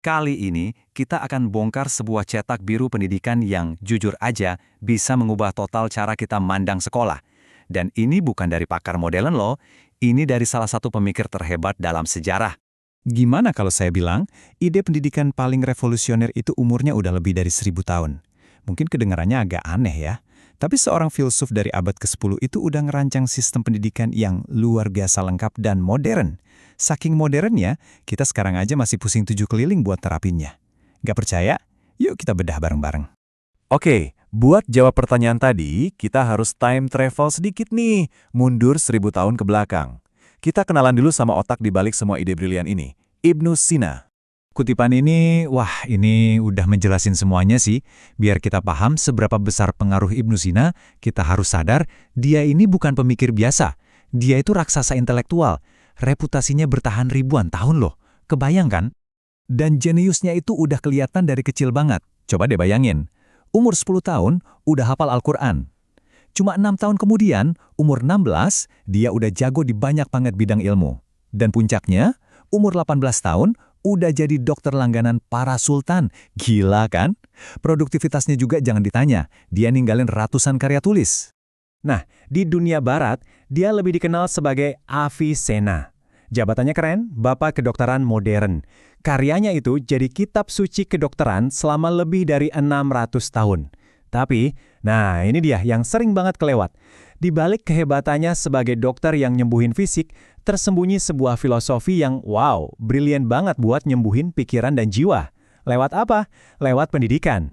Kali ini, kita akan bongkar sebuah cetak biru pendidikan yang jujur aja bisa mengubah total cara kita mandang sekolah. Dan ini bukan dari pakar modern loh, ini dari salah satu pemikir terhebat dalam sejarah. Gimana kalau saya bilang, ide pendidikan paling revolusioner itu umurnya udah lebih dari 1000 tahun? Mungkin kedengarannya agak aneh ya, tapi seorang filsuf dari abad ke-10 itu udah ngerancang sistem pendidikan yang luar biasa lengkap dan modern. Saking modernnya, kita sekarang aja masih pusing 7 keliling buat terapinnya. Gak percaya? Yuk kita bedah bareng-bareng. Oke, buat jawab pertanyaan tadi, kita harus time travel sedikit nih, mundur 1000 tahun ke belakang. Kita kenalan dulu sama otak di balik semua ide brilian ini, Ibnu Sina. Kutipan ini, wah ini udah menjelasin semuanya sih. Biar kita paham seberapa besar pengaruh Ibnu Sina, kita harus sadar dia ini bukan pemikir biasa. Dia itu raksasa intelektual. Reputasinya bertahan ribuan tahun loh. Kebayang kan? Dan jeniusnya itu udah kelihatan dari kecil banget. Coba deh bayangin. Umur 10 tahun, udah hafal Al-Quran. Cuma 6 tahun kemudian, umur 16, dia udah jago di banyak banget bidang ilmu. Dan puncaknya, umur 18 tahun, udah jadi dokter langganan para sultan. Gila kan? Produktivitasnya juga jangan ditanya, dia ninggalin ratusan karya tulis. Nah, di dunia barat, dia lebih dikenal sebagai Avicenna. Jabatannya keren, Bapak Kedokteran Modern. Karyanya itu jadi kitab suci kedokteran selama lebih dari 600 tahun. Tapi, nah ini dia yang sering banget kelewat. Di balik kehebatannya sebagai dokter yang nyembuhin fisik, tersembunyi sebuah filosofi yang wow, brilian banget buat nyembuhin pikiran dan jiwa. Lewat apa? Lewat pendidikan.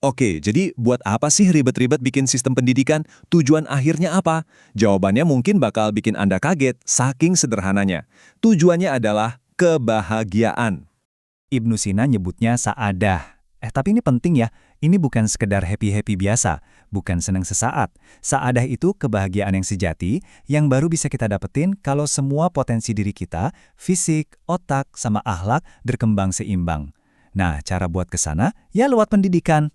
Oke, jadi buat apa sih ribet-ribet bikin sistem pendidikan? Tujuan akhirnya apa? Jawabannya mungkin bakal bikin Anda kaget, saking sederhananya. Tujuannya adalah kebahagiaan. Ibnu Sina nyebutnya sa'adah. Tapi ini penting ya, ini bukan sekedar happy-happy biasa, bukan senang sesaat. Sa'adah itu kebahagiaan yang sejati, yang baru bisa kita dapetin kalau semua potensi diri kita, fisik, otak, sama akhlak berkembang seimbang. Nah, cara buat ke sana, ya lewat pendidikan.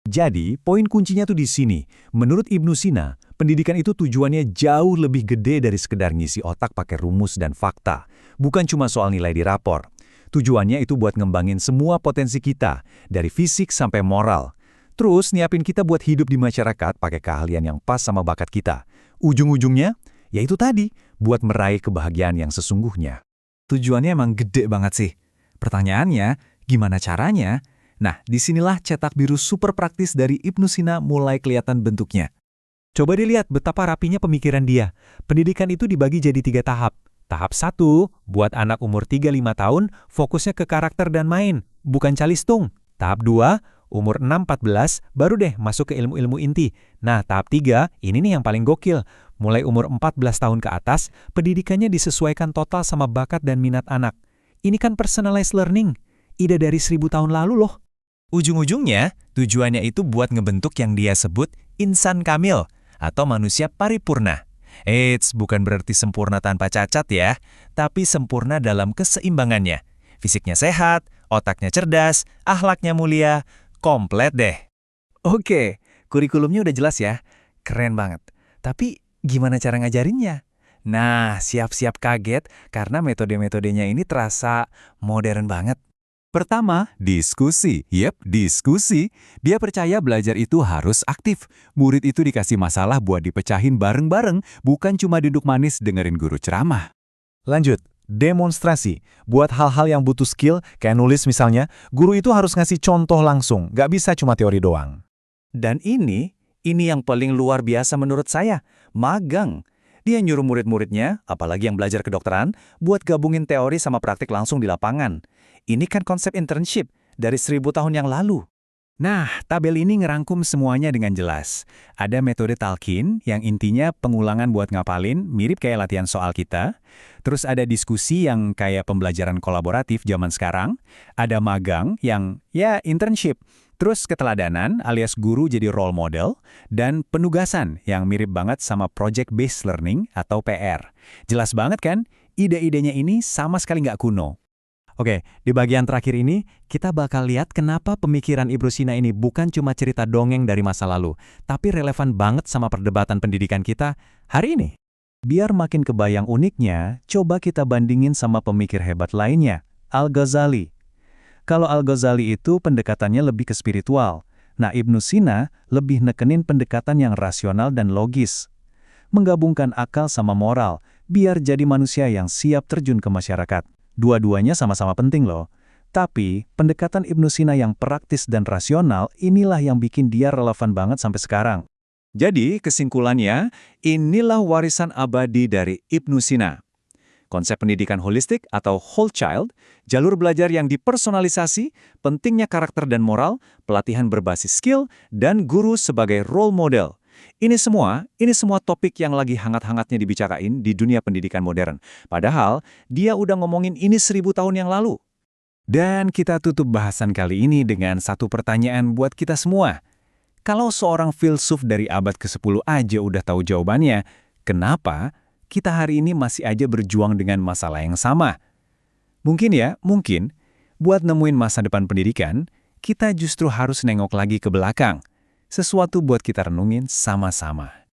Jadi, poin kuncinya tuh di sini. Menurut Ibnu Sina, pendidikan itu tujuannya jauh lebih gede dari sekedar ngisi otak pakai rumus dan fakta. Bukan cuma soal nilai di rapor. Tujuannya itu buat ngembangin semua potensi kita, dari fisik sampai moral. Terus nyiapin kita buat hidup di masyarakat pakai keahlian yang pas sama bakat kita. Ujung-ujungnya, yaitu tadi, buat meraih kebahagiaan yang sesungguhnya. Tujuannya emang gede banget sih. Pertanyaannya, gimana caranya? Nah, disinilah cetak biru super praktis dari Ibnu Sina mulai kelihatan bentuknya. Coba dilihat betapa rapinya pemikiran dia. Pendidikan itu dibagi jadi 3 tahap. Tahap 1, buat anak umur 3-5 tahun, fokusnya ke karakter dan main, bukan calistung. Tahap 2, umur 6-14, baru deh masuk ke ilmu-ilmu inti. Nah, tahap 3, ini nih yang paling gokil. Mulai umur 14 tahun ke atas, pendidikannya disesuaikan total sama bakat dan minat anak. Ini kan personalized learning. Ide dari 1000 tahun lalu loh. Ujung-ujungnya, tujuannya itu buat ngebentuk yang dia sebut insan kamil atau manusia paripurna. Eits, bukan berarti sempurna tanpa cacat ya, tapi sempurna dalam keseimbangannya. Fisiknya sehat, otaknya cerdas, akhlaknya mulia, komplet deh. Oke, kurikulumnya udah jelas ya, keren banget. Tapi gimana cara ngajarinnya? Nah, siap-siap kaget karena metode-metodenya ini terasa modern banget. Pertama, diskusi. Diskusi. Dia percaya belajar itu harus aktif. Murid itu dikasih masalah buat dipecahin bareng-bareng, bukan cuma duduk manis dengerin guru ceramah. Lanjut, demonstrasi. Buat hal-hal yang butuh skill, kayak nulis misalnya, guru itu harus ngasih contoh langsung, nggak bisa cuma teori doang. Dan ini yang paling luar biasa menurut saya, magang. Dia nyuruh murid-muridnya, apalagi yang belajar kedokteran, buat gabungin teori sama praktik langsung di lapangan. Ini kan konsep internship dari 1000 tahun yang lalu. Nah, tabel ini ngerangkum semuanya dengan jelas. Ada metode talqin yang intinya pengulangan buat ngapalin, mirip kayak latihan soal kita. Terus ada diskusi yang kayak pembelajaran kolaboratif zaman sekarang. Ada magang yang ya internship. Terus keteladanan alias guru jadi role model. Dan penugasan yang mirip banget sama project based learning atau PR. Jelas banget kan? Ide-idenya ini sama sekali nggak kuno. Oke, di bagian terakhir ini, kita bakal lihat kenapa pemikiran Ibnu Sina ini bukan cuma cerita dongeng dari masa lalu, tapi relevan banget sama perdebatan pendidikan kita hari ini. Biar makin kebayang uniknya, coba kita bandingin sama pemikir hebat lainnya, Al-Ghazali. Kalau Al-Ghazali itu pendekatannya lebih ke spiritual. Nah, Ibnu Sina lebih nekenin pendekatan yang rasional dan logis. Menggabungkan akal sama moral, biar jadi manusia yang siap terjun ke masyarakat. Dua-duanya sama-sama penting loh. Tapi, pendekatan Ibnu Sina yang praktis dan rasional inilah yang bikin dia relevan banget sampai sekarang. Jadi, kesimpulannya, inilah warisan abadi dari Ibnu Sina. Konsep pendidikan holistik atau whole child, jalur belajar yang dipersonalisasi, pentingnya karakter dan moral, pelatihan berbasis skill, dan guru sebagai role model. Ini semua topik yang lagi hangat-hangatnya dibicarain di dunia pendidikan modern. Padahal, dia udah ngomongin ini 1000 tahun yang lalu. Dan kita tutup bahasan kali ini dengan satu pertanyaan buat kita semua. Kalau seorang filsuf dari abad ke-10 aja udah tahu jawabannya, kenapa kita hari ini masih aja berjuang dengan masalah yang sama? Mungkin buat nemuin masa depan pendidikan, kita justru harus nengok lagi ke belakang. Sesuatu buat kita renungin sama-sama.